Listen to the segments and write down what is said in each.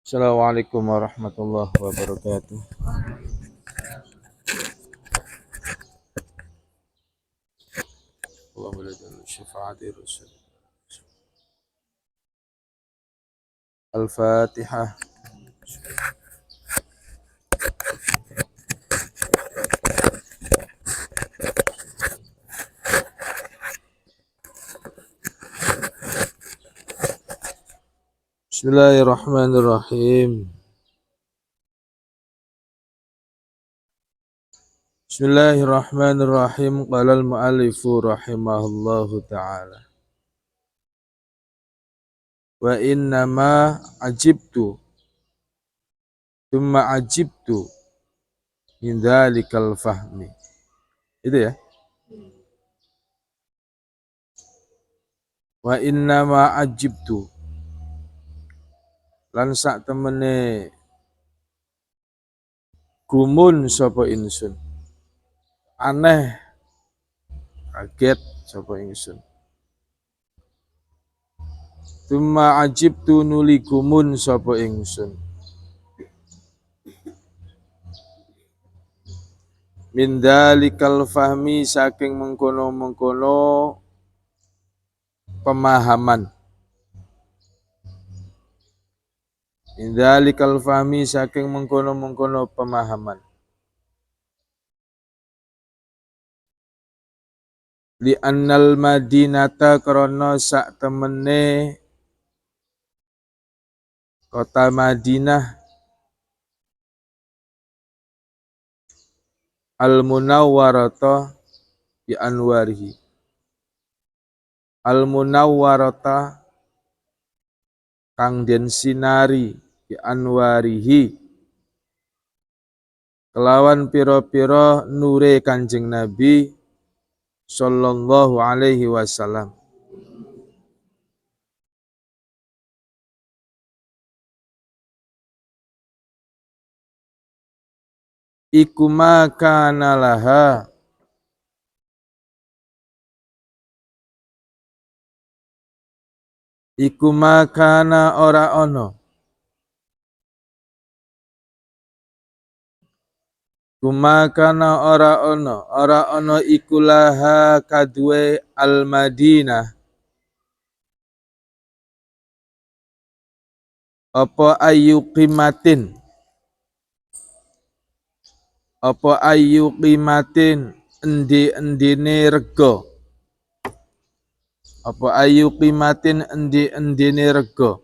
Assalamualaikum warahmatullahi wabarakatuh. Allahumma la ilaha syafaati rasul. Al-Fatihah. Bismillahirrahmanirrahim. Bismillahirrahmanirrahim. Qala al-mu'allifu rahimahullahu ta'ala. Wa innama ajibtu thumma ajibtu min dhalikal fahmi. Itu ya. Wa innama ajibtu lan sak temene gumun sapa ingsun. Aneh kaget sapa ingsun. Tumma ajibtu nuli gumun sapa ingsun. Min dalikal fahmi saking mengkono-mengkono pemahaman. Min dalikal fahmi saking mengkono-mengkono pemahaman. Li annal madinata krana sak temene kota Madinah al-munawwarata bi anwarihi. Al-munawwarata kang den sinari bi anwarihi kelawan pira-pira nure Kanjeng Nabi sallallahu alaihi wasallam. Iku makana laha iku makana ora ono kumakana ora ono iku laha kadue al-Madinah apa ayu qimatin endi-endine rega apa ayu qimatin endi-endine rega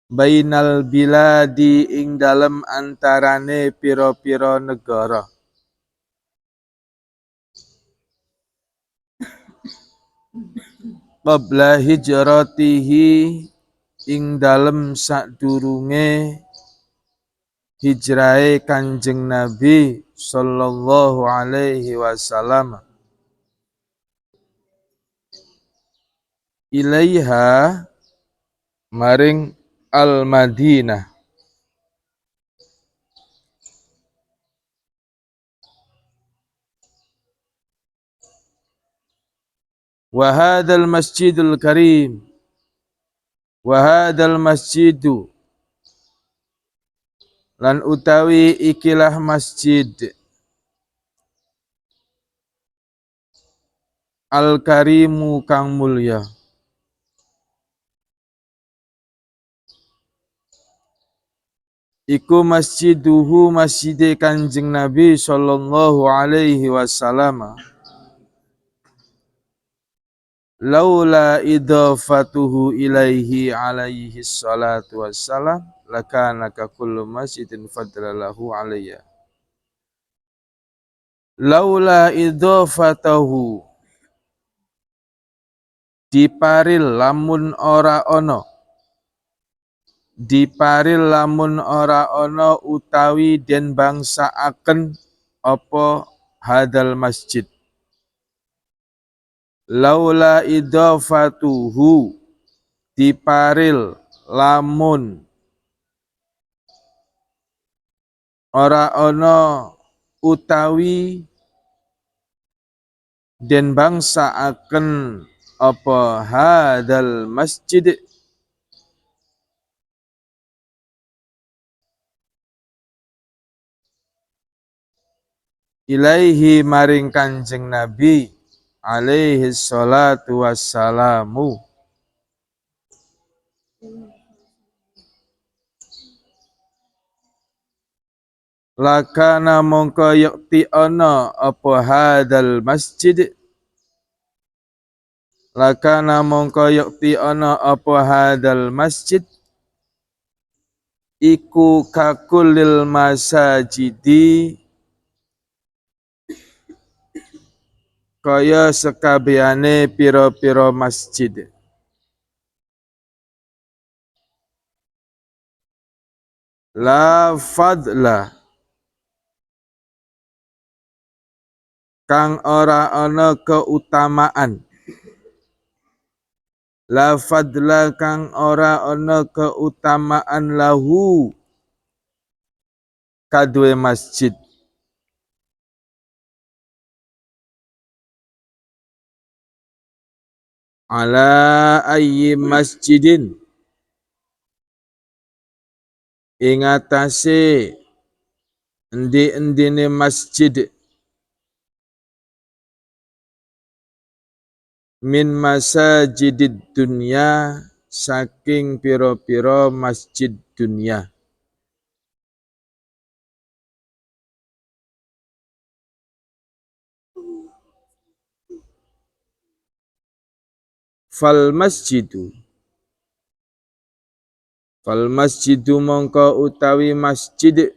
bainal biladi ing dalem antarane pira-pira negara qabla hijratihi ing dalem sadurunge hijrahe Kanjeng Nabi sallallahu alaihi wasallam ilaiha maring al-Madinah. Wa hadzal masjidul karim wa hadzal masjidu lan utawi ikilah masjid al-karimu kang mulya iku masjiduhu masjide Kanjeng Nabi sallallahu alaihi wasallam laula idafatuhu ilaihi alaihi salatu wassalam lakana ka kullu masjidin fadlalahu alayya laula idafatuhu diparil lamun ora ono utawi den bangsaaken apa hadal masjid laula idafatuhu diparil lamun ora ono utawi den bangsaaken apa hadal masjid ilaihi maring Kanjeng Nabi alaihi salatu wassalamu lakana mongko yakti ana apa hadal masjid lakana mongko yakti ana apa hadal masjid iku kakulil masajidi kaya sekabehane pira-pira masjid la fadla kang ora ana keutamaan la fadla kang ora ana keutamaan lahu kaduwe masjid ala ayyi masjidin ing atase endi-endine masjid min masajidid dunya saking pira-pira masjid dunya fal masjidu mongko utawi masjid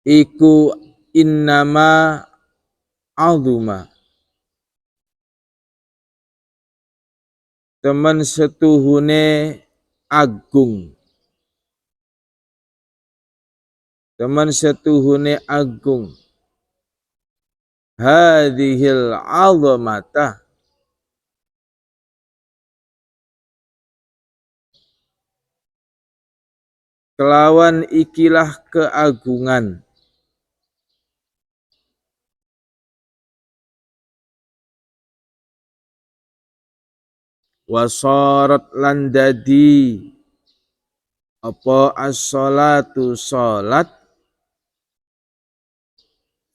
iku innama azuma temen setuhune agung temen setuhune agung hadhil azamata kelawan ikilah keagungan wasarat lan dadi apa as-sholatu salat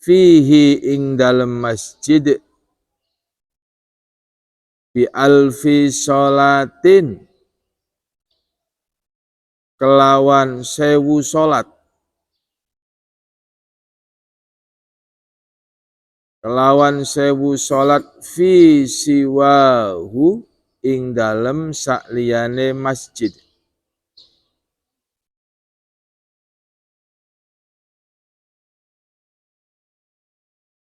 fihi ing dalem masjid bi alfi sholatin kelawan 1000 salat kelawan 1000 salat fi siwahu ing dalem sakliyane masjid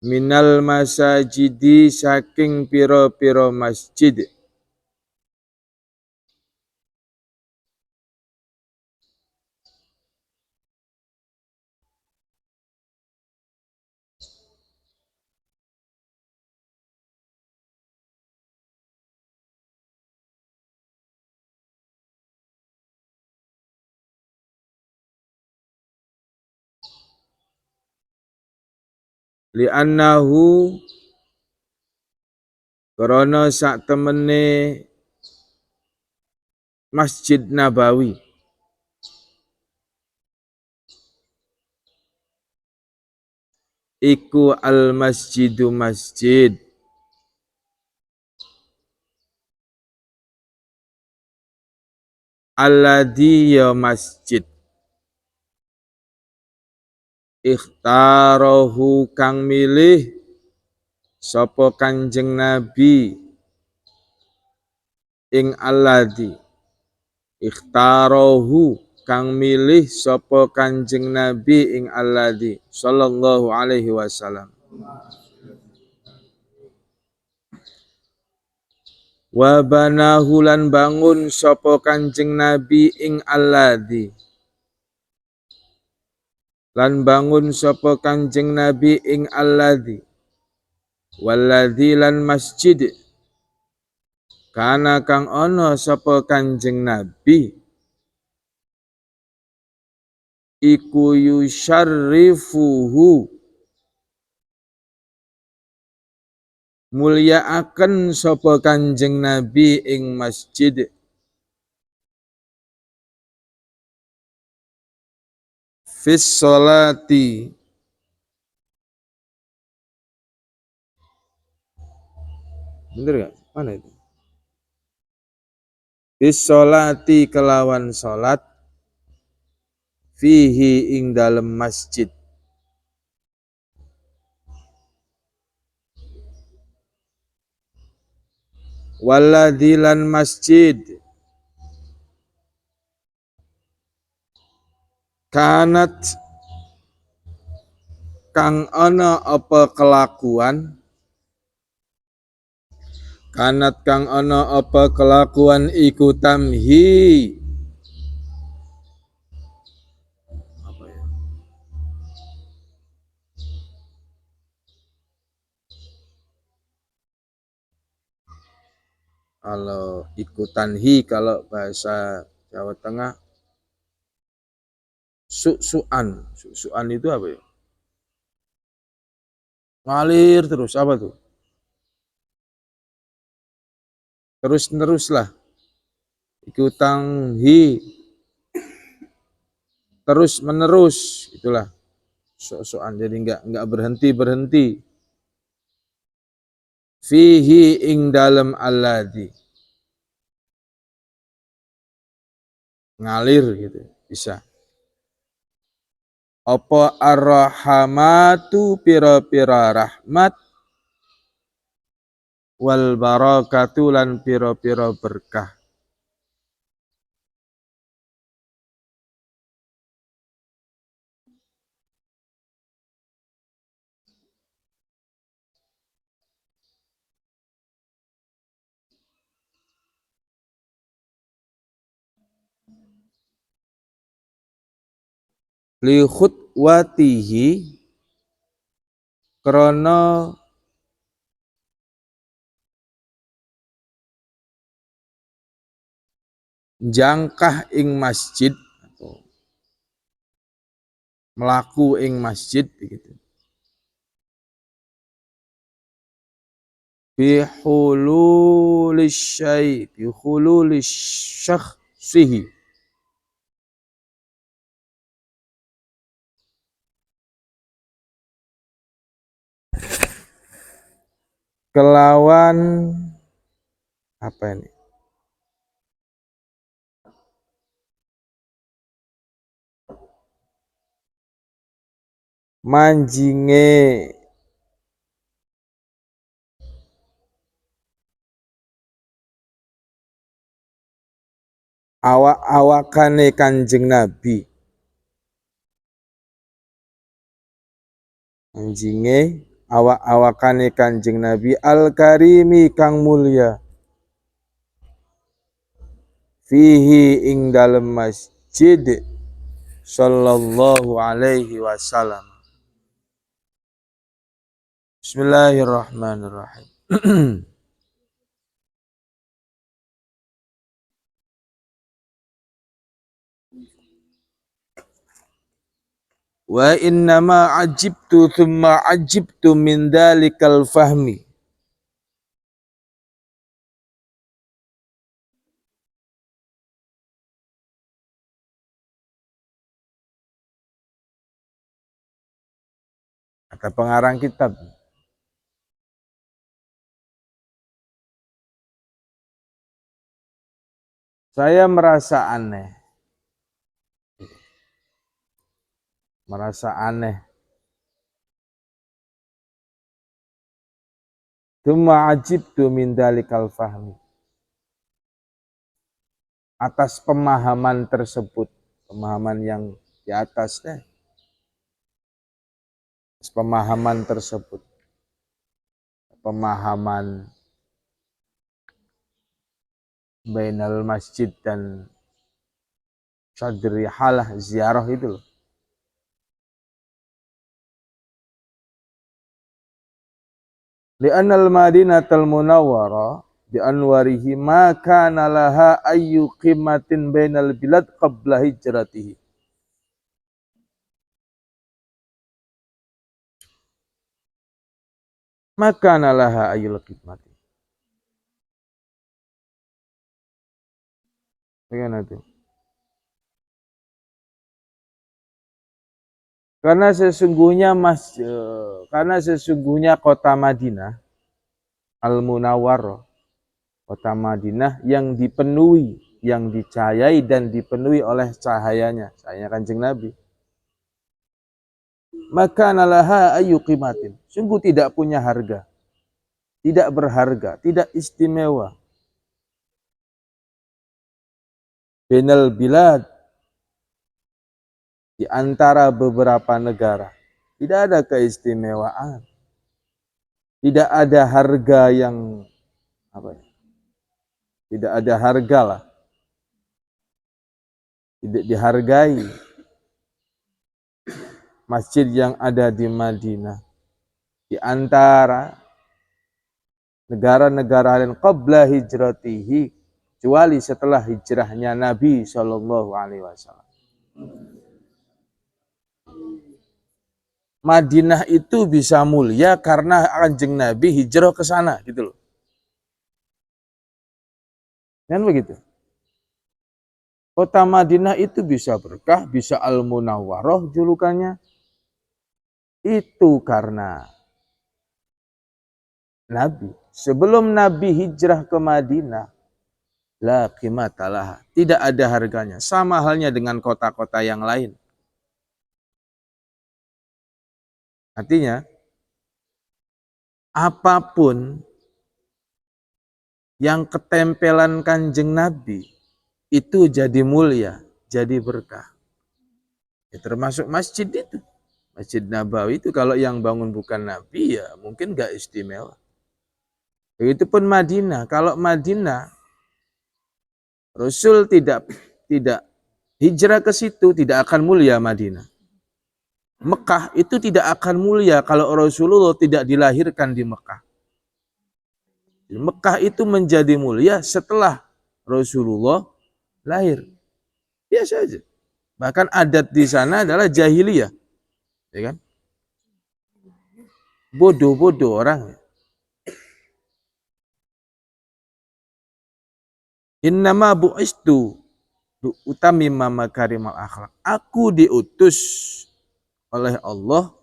minal masajidi saking pira-pira masjid li'annahu krana sak temene Masjid Nabawi iku al masjidu masjid alladzi ya masjid ikhtarahu kang milih sapa Kanjeng Nabi ing alladzi ikhtarahu kang milih sapa Kanjeng Nabi ing alladzi sallallahu alaihi wasallam wa banahu lan bangun sapa Kanjeng Nabi ing alladzi lan bangun sapa Kanjeng Nabi ing alladzi walladzi lan masjid kana kang ana sapa Kanjeng Nabi iku yusyarrifuhu mulyaaken sapa Kanjeng Nabi ing masjid fis sholati bener gak? Mana itu? Fis sholati kelawan salat fihi ing dalem masjid waladilan masjid kanat kang ana apa kelakuan kanat kang ana apa kelakuan iku tamhi apa ya? Kalau ikutanhi kalau bahasa Jawa Tengah su'an itu apa ya? Ngalir terus apa tuh? Terus lah ikutanhi terus menerus itulah su'an jadi enggak berhenti fihi ing dalem alladzi ngalir gitu bisa apa arhamatu pira-pira rahmat wal barakatu lan pira-pira berkah li khutwatihi krana jangkah ing masjid atau melaku ing masjid begitu bi hululis syakhsihi kelawan apa ini manjinge awak-awakane Kanjeng Nabi manjinge awak-awakane Kanjeng Nabi al-karimi kang mulya fihi ing dalem masjid sallallahu alaihi wasallam. Bismillahirrahmanirrahim. Wa innama ajibtu thumma ajibtu min dalikal fahmi. Kata pengarang kitab. Saya merasa aneh. Thumma ajibtu min dalikal fahmi. Atas pemahaman tersebut, pemahaman yang di atas deh. Pemahaman tersebut. Pemahaman bainal masjid dan sadri halah ziarah itu loh. Li'annal madinatal munawwara bi anwarihi ma kana laha ayyu qimatin bainal bilad qabla hijratihi. maka nalaha ayul khidmati. Bagaimana itu? Karena sesungguhnya kota Madinah Al-Munawwarah, kota Madinah yang dipenuhi, yang dicahayai dan dipenuhi oleh cahayanya Kanjeng Nabi. Maka nalaha ayu qimatin. Sungguh tidak punya harga. Tidak berharga, tidak istimewa. Bainal bilad, di antara beberapa negara. Tidak ada keistimewaan. Tidak ada harga yang tidak ada harga lah. Tidak dihargai masjid yang ada di Madinah di antara negara-negara lain qabla hijratihi, kecuali setelah hijrahnya Nabi Shallallahu Alaihi Wasallam. Madinah itu bisa mulia karena Kanjeng Nabi hijrah ke sana, gitu loh. Kan begitu. Kota Madinah itu bisa berkah, bisa Al-Munawwarah julukannya. Itu karena Nabi. Sebelum Nabi hijrah ke Madinah, la qimatalah, tidak ada harganya. Sama halnya dengan kota-kota yang lain. Artinya, apapun yang ketempelan Kanjeng Nabi, itu jadi mulia, jadi berkah. Ya, termasuk masjid itu. Masjid Nabawi itu kalau yang bangun bukan Nabi, ya mungkin gak istimewa. Begitupun Madinah. Kalau Madinah, Rasul tidak hijrah ke situ, tidak akan mulia Madinah. Mekah itu tidak akan mulia kalau Rasulullah tidak dilahirkan di Mekah. Mekah itu menjadi mulia setelah Rasulullah lahir. Biasa aja. Bahkan adat di sana adalah jahiliyah. Ya kan? Bodoh-bodoh orang. Innama bu'istu utamimma makarimal akhlak. Aku diutus oleh Allah.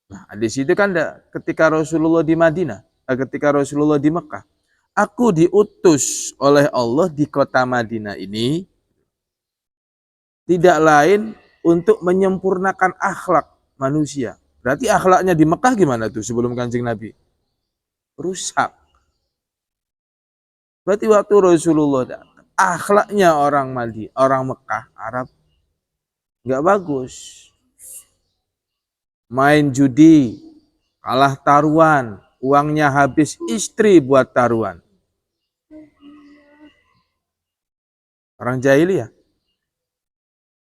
Nah, di situ kan ketika Rasulullah di Madinah, ketika Rasulullah di Mekah, aku diutus oleh Allah di kota Madinah ini tidak lain untuk menyempurnakan akhlak manusia. Berarti akhlaknya di Mekah gimana tuh sebelum Kanjeng Nabi? Rusak. Berarti waktu Rasulullah datang, akhlaknya orang Mekah, Arab, nggak bagus. Main judi, kalah taruhan, uangnya habis istri buat taruhan. Orang jahiliyah.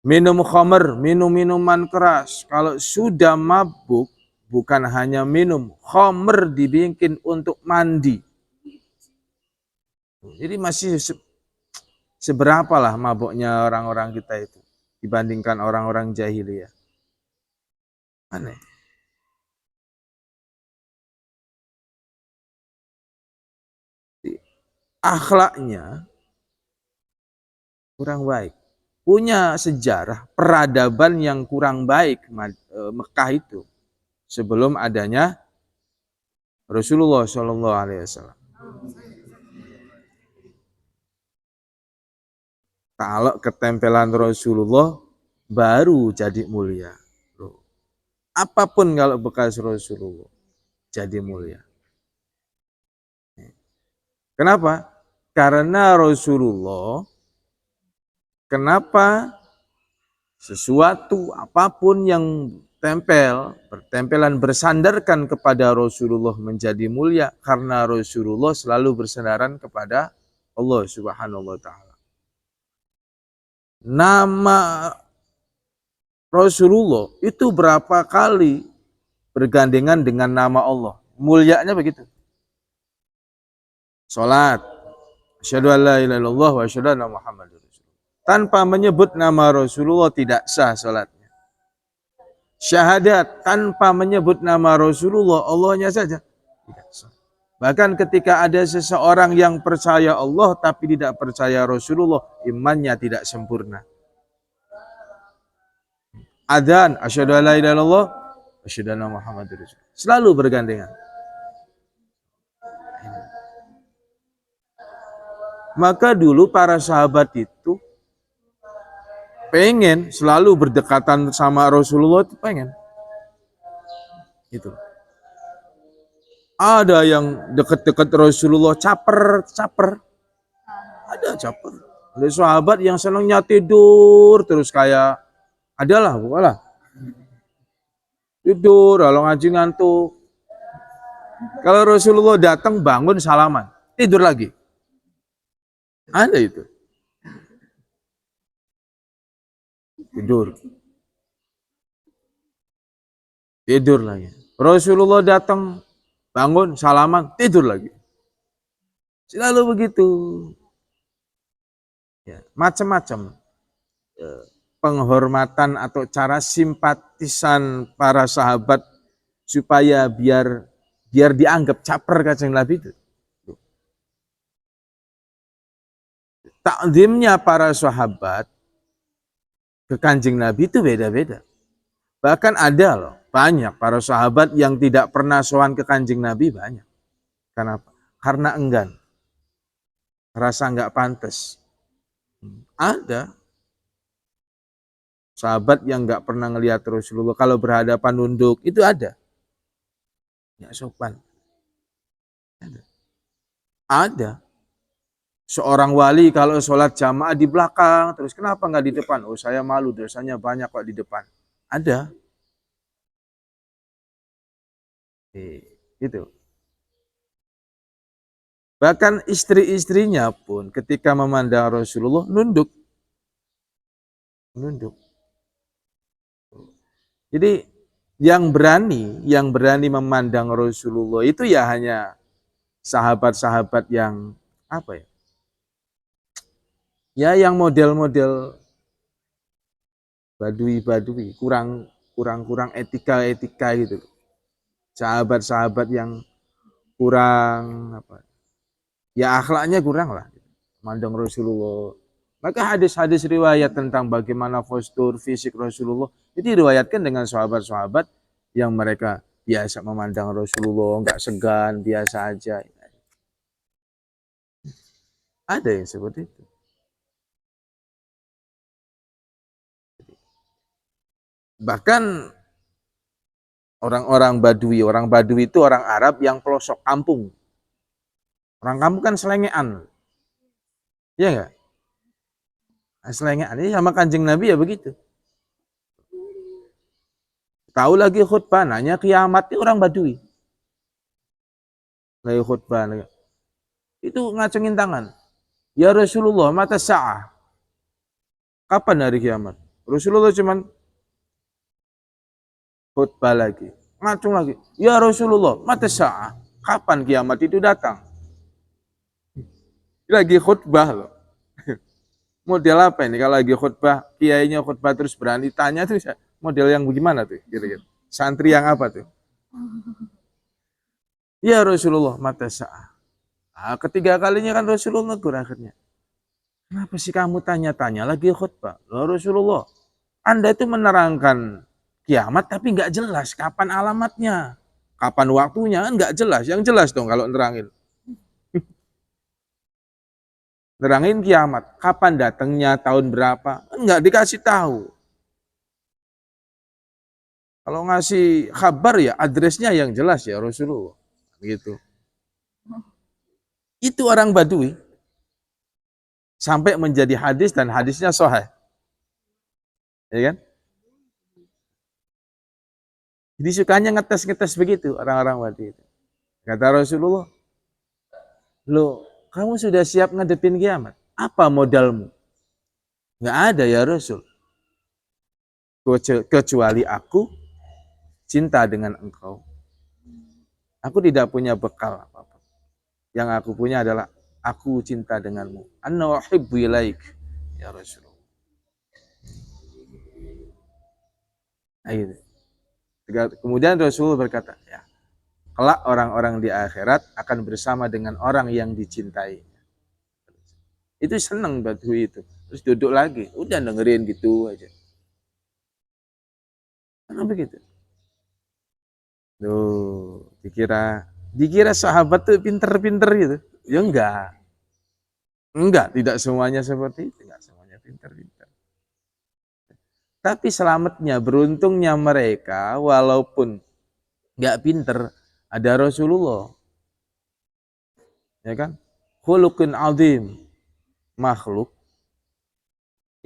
Minum khamr, minum minuman keras. Kalau sudah mabuk, bukan hanya minum, khamr dibikin untuk mandi. Jadi masih seberapa lah mabuknya orang-orang kita itu dibandingkan orang-orang jahiliyah. Aneh. Akhlaknya kurang baik. Punya sejarah peradaban yang kurang baik Mekah itu sebelum adanya Rasulullah Shallallahu Alaihi Wasallam. Kalau ketempelan Rasulullah baru jadi mulia. Apapun kalau bekas Rasulullah jadi mulia. Kenapa? Karena Rasulullah, kenapa sesuatu apapun yang bertempelan bersandarkan kepada Rasulullah menjadi mulia? Karena Rasulullah selalu bersandaran kepada Allah Subhanahu wa Ta'ala. Nama Rasulullah itu berapa kali bergandengan dengan nama Allah. Mulianya begitu. Salat, asyhadu an la ilaha illallah wa asyhadu anna Muhammadar Rasulullah. Tanpa menyebut nama Rasulullah tidak sah salatnya. Syahadat tanpa menyebut nama Rasulullah, Allahnya saja Tidak sah. Bahkan ketika ada seseorang yang percaya Allah tapi tidak percaya Rasulullah, imannya tidak sempurna. Adzan, asyhadu an la ilaha illallah, asyhadu anna Muhammadur Rasulullah. Selalu bergandengan. Maka dulu para sahabat itu pengen selalu berdekatan sama Rasulullah, itu pengen. Gitu. Ada yang deket-deket Rasulullah caper. Ada caper. Ada sahabat yang senangnya tidur terus kayak adalah, bukalah. Tidur, kalau ngaji ngantuk. Kalau Rasulullah datang bangun salaman, tidur lagi. Ada itu. Tidur. Tidur lagi. Rasulullah datang bangun salaman, tidur lagi. Selalu begitu. Ya, macam-macam penghormatan atau cara simpatisan para sahabat supaya biar dianggap caper Kanjeng Nabi itu. Takzimnya para sahabat ke Kanjeng Nabi itu beda-beda. Bahkan ada loh, banyak para sahabat yang tidak pernah sowan ke Kanjeng Nabi, banyak. Kenapa? Karena enggan. Rasa enggak pantas. Ada sahabat yang enggak pernah ngelihat Rasulullah, kalau berhadapan nunduk, itu ada. Ya sopan. Ada. Seorang wali kalau sholat jamaah di belakang, terus kenapa nggak di depan? Oh saya malu, dosanya banyak kok di depan. Ada. Gitu. Bahkan istri-istrinya pun ketika memandang Rasulullah nunduk. Jadi yang berani memandang Rasulullah itu ya hanya sahabat-sahabat yang apa ya? Ya yang model-model badui, kurang etika gitu. Sahabat-sahabat yang kurang apa? Ya akhlaknya kurang lah. Mandang Rasulullah. Maka hadis-hadis riwayat tentang bagaimana postur fisik Rasulullah itu diriwayatkan dengan sahabat-sahabat yang mereka biasa memandang Rasulullah, enggak segan, biasa aja. Ada yang seperti itu. Bahkan orang Badui itu orang Arab yang pelosok kampung. Orang kampung kan selengean. Iya enggak? Selengean ini sama Kanjeng Nabi ya begitu. Tahu lagi khutbah, nanya kiamat, itu orang Badui. Lagi khutbah. Itu ngacungin tangan. Ya Rasulullah, mata sa'ah. Kapan hari kiamat? Rasulullah cuman khutbah lagi. Ngacung lagi. Ya Rasulullah, mata sa'ah. Kapan kiamat itu datang? Lagi khutbah loh. Model apa ini kalau lagi khutbah, kiainya khutbah terus berani tanya tuh model yang bagaimana tuh kira-kira? Santri yang apa tuh? Ya Rasulullah, mata sa'ah. Nah, ketiga kalinya kan Rasulullah negur akhirnya. Kenapa sih kamu tanya-tanya lagi khutbah? Loh Rasulullah, Anda itu menerangkan kiamat tapi nggak jelas kapan alamatnya, kapan waktunya, kan nggak jelas. Yang jelas dong kalau nerangin. Nerangin kiamat, kapan datangnya, tahun berapa, kan nggak dikasih tahu. Kalau ngasih kabar ya adresnya yang jelas ya Rasulullah. Gitu. Itu orang Badui. Sampai menjadi hadis dan hadisnya sahih. Ya kan? Jadi sukanya ngetes-ngetes begitu orang-orang Badui itu. Kata Rasulullah, "Loh, kamu sudah siap ngadepin kiamat? Apa modalmu?" Nggak ada ya Rasul. Kecuali aku cinta dengan engkau. Aku tidak punya bekal apa-apa. Yang aku punya adalah aku cinta denganmu. Anna uhibbu ilaik ya Rasulullah. Nah, gitu. Kemudian Rasulullah berkata, ya, kelak orang-orang di akhirat akan bersama dengan orang yang dicintai. Itu seneng batu itu. Terus duduk lagi, udah dengerin gitu aja. Karena begitu. Tuh, dikira sahabat tuh pinter-pinter gitu. Ya enggak. Enggak, tidak semuanya seperti itu, enggak semuanya pinter-pinter. Tapi selamatnya, beruntungnya mereka walaupun enggak pinter, ada Rasulullah. Ya kan? Khuluqun azim, makhluk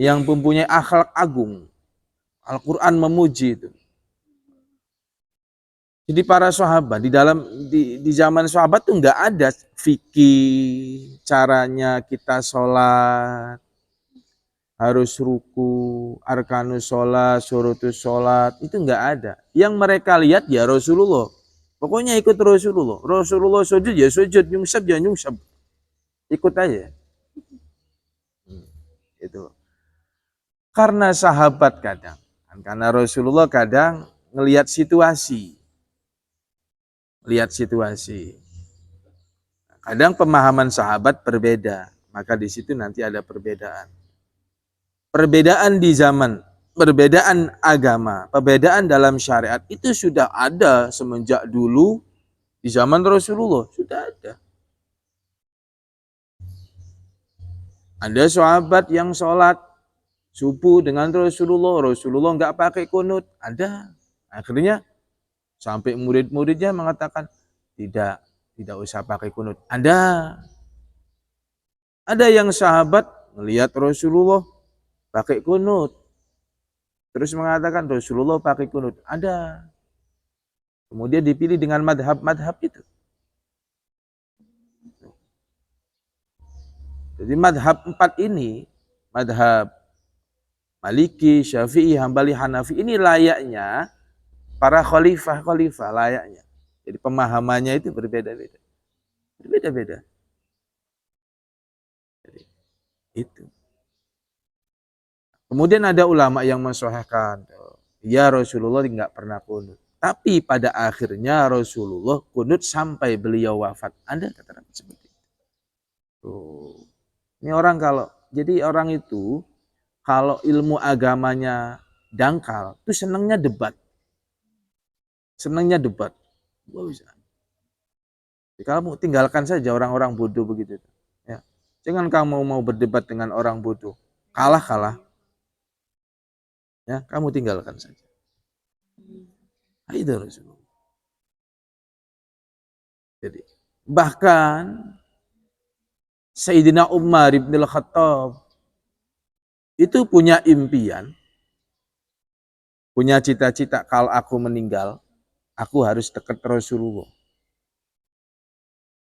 yang mempunyai akhlak agung. Al-Quran memuji itu. Jadi para sahabat di zaman sahabat tuh nggak ada fikih caranya kita sholat harus ruku, arkanus sholat, syurutus sholat, itu nggak ada. Yang mereka lihat ya Rasulullah. Pokoknya ikut Rasulullah. Rasulullah sujud ya sujud, nyungsab ya nyungsab. Ikut aja. Itu. Karena sahabat kadang, karena Rasulullah kadang ngelihat situasi. Lihat situasi. Kadang pemahaman sahabat berbeda, maka di situ nanti ada perbedaan. Perbedaan di zaman, perbedaan agama, perbedaan dalam syariat itu sudah ada semenjak dulu di zaman Rasulullah, sudah ada. Ada sahabat yang sholat subuh dengan Rasulullah nggak pakai kunut, ada. Akhirnya sampai murid-muridnya mengatakan tidak usah pakai kunut. Ada yang sahabat melihat Rasulullah pakai kunut, terus mengatakan Rasulullah pakai kunut. Ada. Kemudian dipilih dengan madhab itu. Jadi madhab 4 ini, madhab Maliki, Syafi'i, Hambali, Hanafi, ini layaknya para khalifah layaknya. Jadi pemahamannya itu berbeda-beda. Berbeda-beda. Jadi, itu. Kemudian ada ulama yang mensahihkan, ya Rasulullah enggak pernah kunut. Tapi pada akhirnya Rasulullah kunut sampai beliau wafat. Ada keterangan seperti itu. Tuh. Ini orang itu kalau ilmu agamanya dangkal, itu senangnya debat. Jadi kamu tinggalkan saja orang-orang bodoh begitu. Ya. Jangan kamu mau berdebat dengan orang bodoh. Kalah. Ya, kamu tinggalkan saja. Itu Rasulullah. Jadi, bahkan Sayyidina Umar bin Al-Khattab itu punya impian, punya cita-cita kalau aku meninggal, aku harus dekat Rasulullah.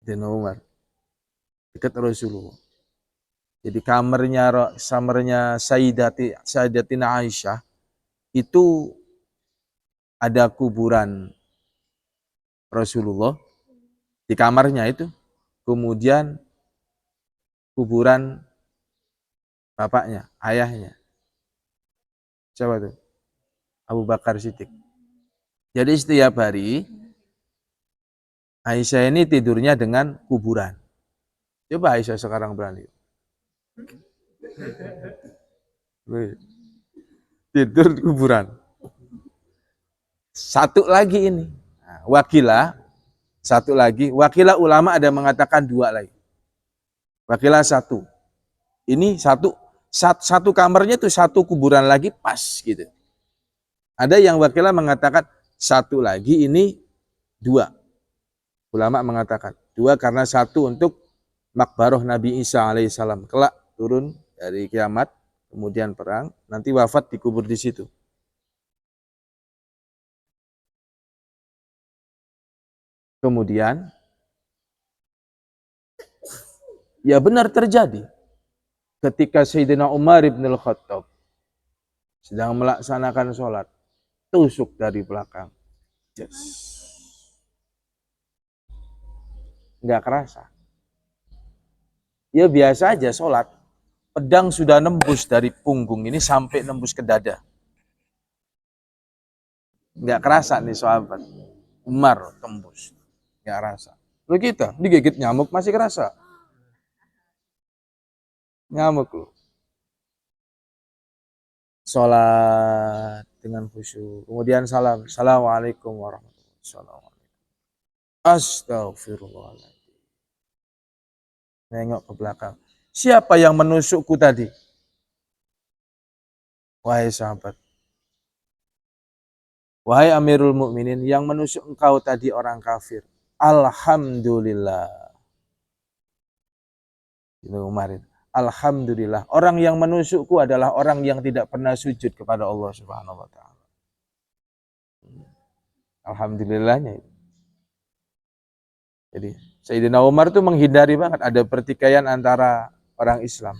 Sayyidina Umar dekat Rasulullah. Jadi kamarnya Sayyidatina Aisyah itu ada kuburan Rasulullah di kamarnya itu. Kemudian kuburan bapaknya, ayahnya. Siapa tuh? Abu Bakar Siddiq. Jadi setiap hari Aisyah ini tidurnya dengan kuburan. Coba Aisyah sekarang berani. Tidur di kuburan. Satu lagi ini. Wakilah, satu lagi. Wakilah ulama ada mengatakan 2 lagi. Wakilah 1. Ini satu kamarnya itu 1 kuburan lagi pas gitu. Ada yang wakilah mengatakan 1 lagi, ini 2. Ulama mengatakan 2 karena 1 untuk makbaroh Nabi Isa alaihissalam. Kelak turun dari kiamat, kemudian perang, nanti wafat dikubur di situ. Kemudian, ya benar terjadi. Ketika Sayyidina Umar bin Al-Khattab sedang melaksanakan sholat, tusuk dari belakang. Yes. Nggak kerasa. Ya biasa aja sholat. Pedang sudah nembus dari punggung ini sampai nembus ke dada. Nggak kerasa nih sahabat. Umar tembus. nggak rasa. Lalu kita digigit nyamuk masih kerasa. Nyamuk loh. Sholat dengan khusyuk. Kemudian salam. Assalamualaikum warahmatullahi wabarakatuh. Astagfirullahaladzim. Nengok ke belakang. Siapa yang menusukku tadi? Wahai sahabat. Wahai Amirul Mukminin, yang menusuk engkau tadi orang kafir. Alhamdulillah. Itu Umar. Alhamdulillah. Orang yang menusukku adalah orang yang tidak pernah sujud kepada Allah Subhanahu wa taala. Alhamdulillahnya. Jadi Sayyidina Umar itu menghindari banget ada pertikaian antara orang Islam.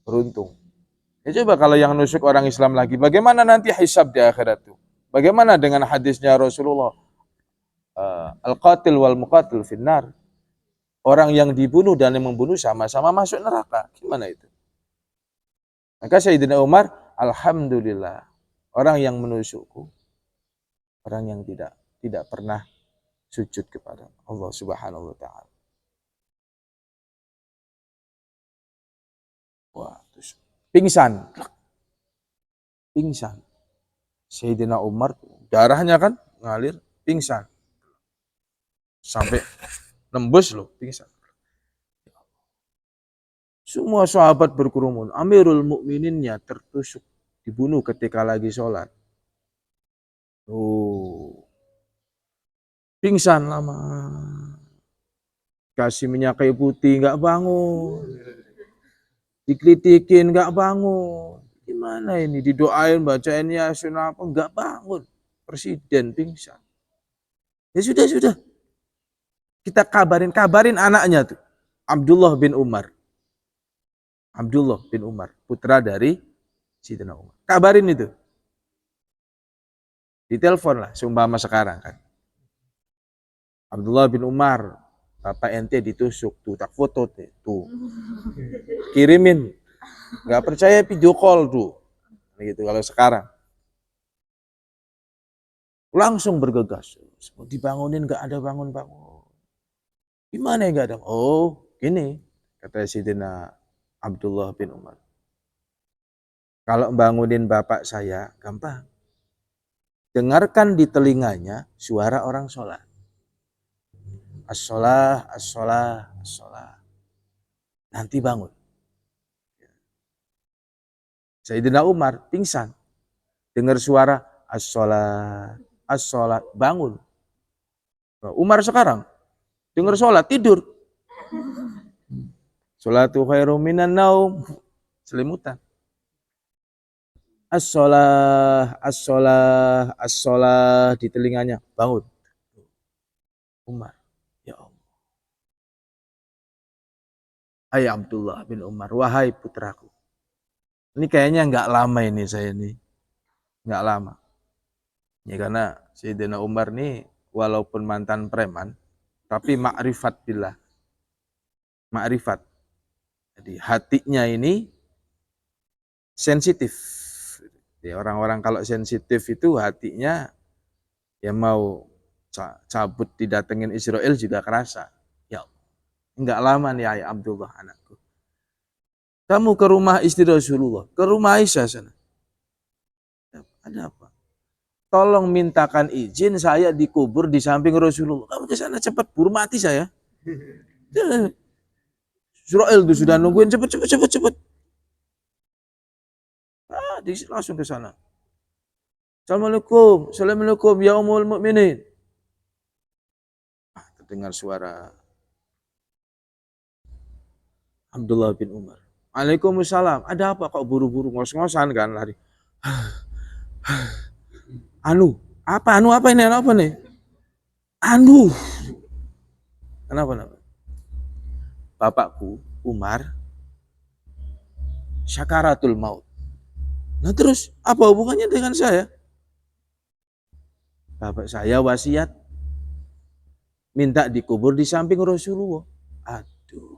Beruntung. Ya coba kalau yang nusuk orang Islam lagi, bagaimana nanti hisab di akhirat itu? Bagaimana dengan hadisnya Rasulullah? Al-qatil wal muqatil finnar. Orang yang dibunuh dan yang membunuh sama-sama masuk neraka. Gimana itu? Maka Sayyidina Umar, alhamdulillah, orang yang menusukku, orang yang tidak pernah sujud kepada Allah Subhanahu wa taala. Wah, terus pingsan. Pingsan. Sayyidina Umar, darahnya kan ngalir, pingsan. Sampai nembus loh, pingsan. Semua sahabat berkerumun. Amirul Mukmininnya tertusuk, dibunuh ketika lagi sholat. Pingsan lama. Kasih minyak kayu putih, nggak bangun. Dikritikin, nggak bangun. Gimana ini? Didoain, bacain Yasin apa, nggak bangun. Presiden pingsan. Ya sudah. Kita kabarin anaknya tuh. Abdullah bin Umar. Putra dari Sayyidina Umar. Kabarin itu. Ditelepon lah, seumpama sekarang kan. Abdullah bin Umar, Bapak ente ditusuk, tuh tak foto tuh. Kirimin. Nggak percaya video call tuh. Gitu kalau sekarang. Langsung bergegas. Dibangunin nggak ada bangun-bangun. Gimana nggak ada? Oh, gini kata Sayyidina Abdullah bin Umar. Kalau bangunin bapak saya gampang. Dengarkan di telinganya suara orang sholat. As-sholah, as-sholah, as-sholah. Nanti bangun. Sayyidina Umar pingsan. Dengar suara as-sholah, as-sholah, bangun. Umar sekarang dengar sholat, tidur. Sholatu khairum minan naum. Selimutan. As-sholah, as-sholah, as-sholah di telinganya. Bangun. Umar. Ya Allah. Hai Abdullah bin Umar. Wahai putraku. Ini kayaknya nggak lama ini saya nih. Nggak lama. Ya karena Sayyidina Umar nih walaupun mantan preman. Tapi ma'rifat billah. Ma'rifat. Jadi hatinya ini sensitif. Ya, orang-orang kalau sensitif itu hatinya ya mau cabut didatengin Israel juga kerasa. Ya enggak lama nih ayah Abdullah anakku. Kamu ke rumah istri Rasulullah, ke rumah Aisyah sana. Ada apa? Tolong mintakan izin saya dikubur di samping Rasulullah. Kamu ke sana cepat, buru mati saya. Israel tuh sudah nungguin cepet. Langsung ke sana. Assalamualaikum ya Ummul Mukminin. Terdengar suara Abdullah bin Umar. Waalaikumsalam. Ada apa kok buru-buru ngos-ngosan kan lari? Apa ini? Kenapa? Bapakku Umar syakaratul maut. Nah terus apa hubungannya dengan saya? Bapak saya wasiat minta dikubur di samping Rasulullah. Aduh.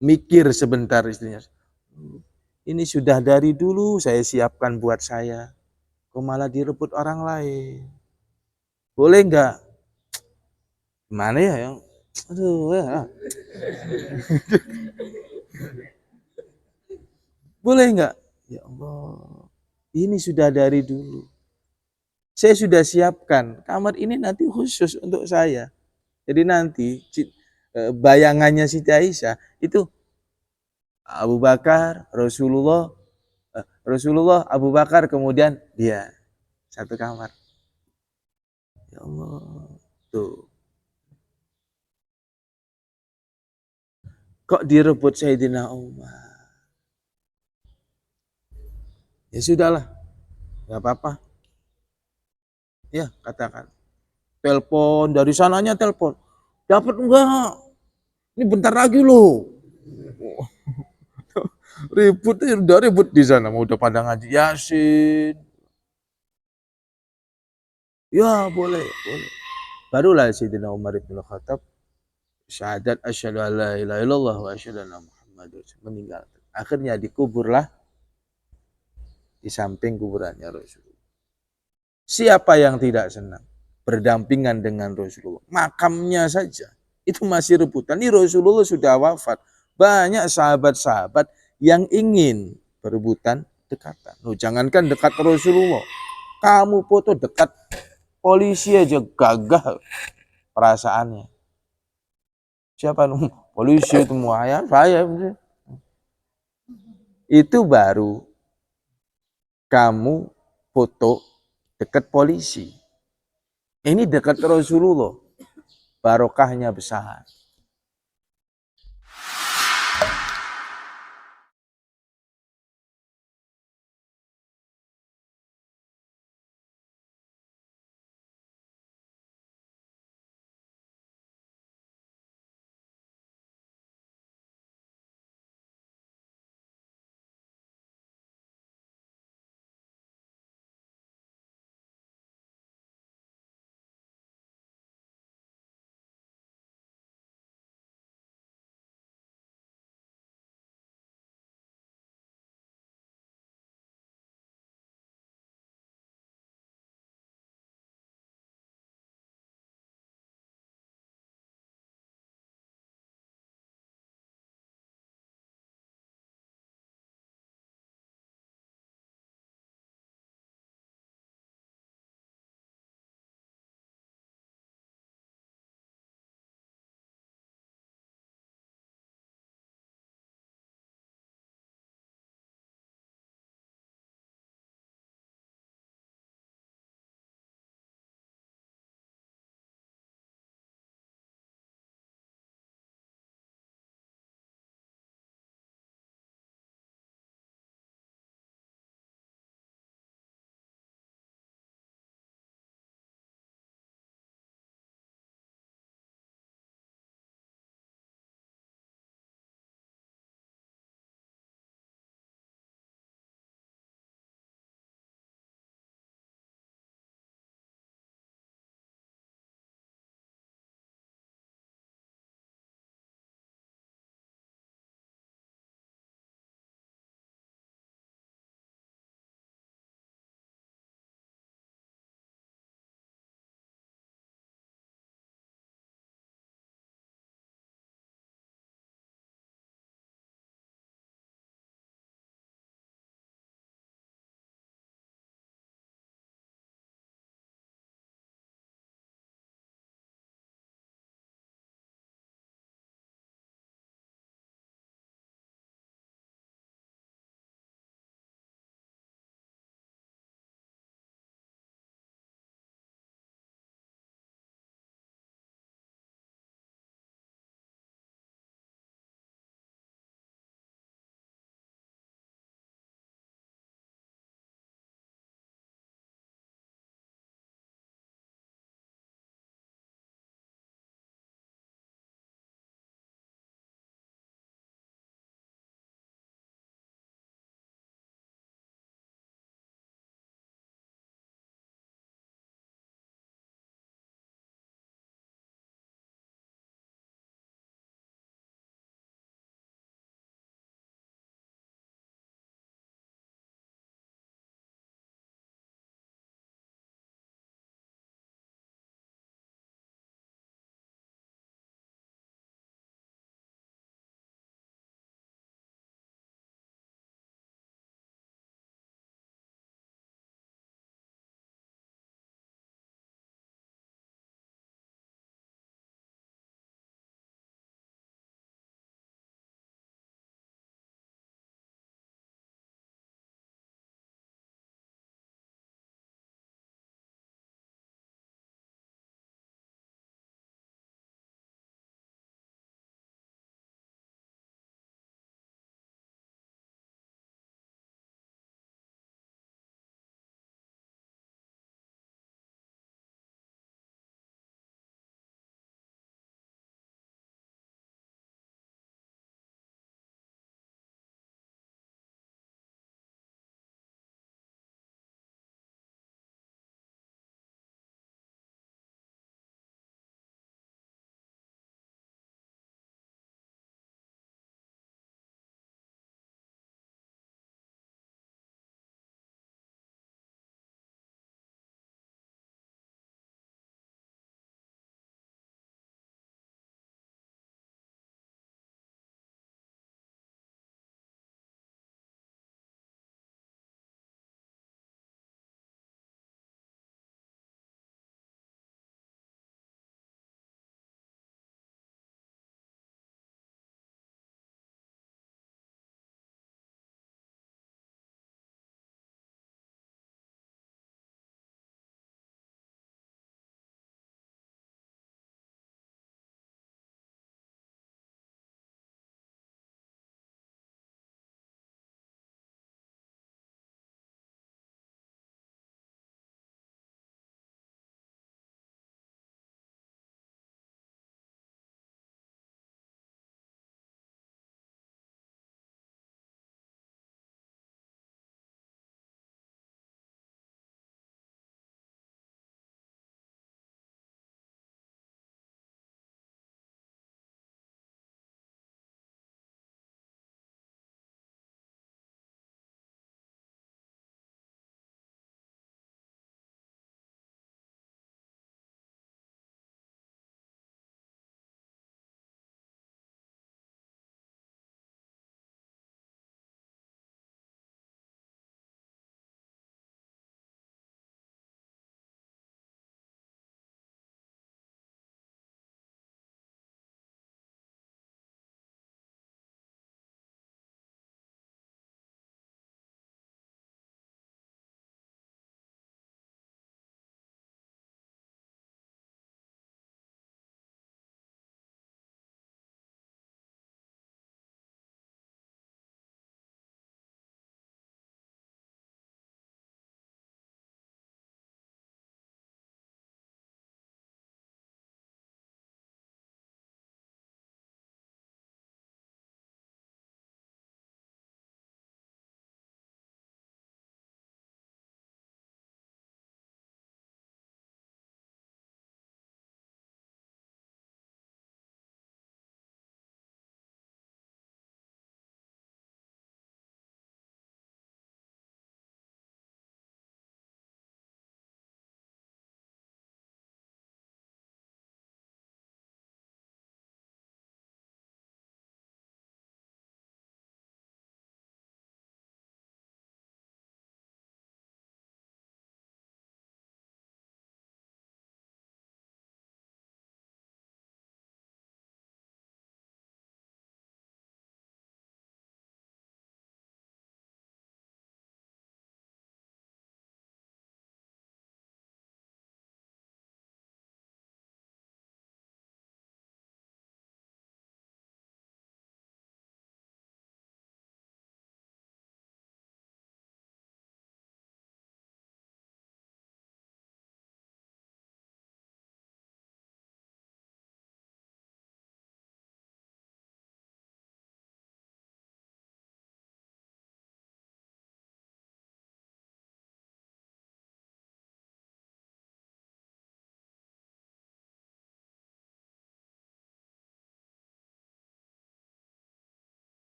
Mikir sebentar istrinya. Ini sudah dari dulu saya siapkan buat saya. Kok malah direbut orang lain? Boleh enggak? Mana ya yang aduh ya. Boleh nggak? Ya Allah, ini sudah dari dulu. Saya sudah siapkan kamar ini nanti khusus untuk saya. Jadi nanti bayangannya Siti Aisyah itu Abu Bakar, Rasulullah, Abu Bakar, kemudian dia satu kamar. Ya Allah, tuh. Kok direbut Sayyidina Umar? Ya sudahlah, nggak apa-apa. Ya katakan. Telepon dari sananya telepon. Dapat enggak? Ini bentar lagi loh. Ribut, udah ribut di sana, mau udah pada ngaji Yasin. Ya boleh, boleh. Barulah Sayyidina Umar bin Khattab syahadat asyhadu an la ilaha illallah wa asyhadu anna Muhammadar meninggal. Akhirnya dikuburlah di samping kuburannya Rasulullah. Siapa yang tidak senang berdampingan dengan Rasulullah? Makamnya saja itu masih rebutan. Ini Rasulullah sudah wafat. Banyak sahabat-sahabat yang ingin berebutan dekatan. Loh, jangankan dekat Rasulullah, kamu foto dekat polisi aja gagah perasaannya. Siapa nih? Polisi itu saya. Itu baru kamu foto dekat polisi. Ini dekat Rasulullah, barokahnya besar.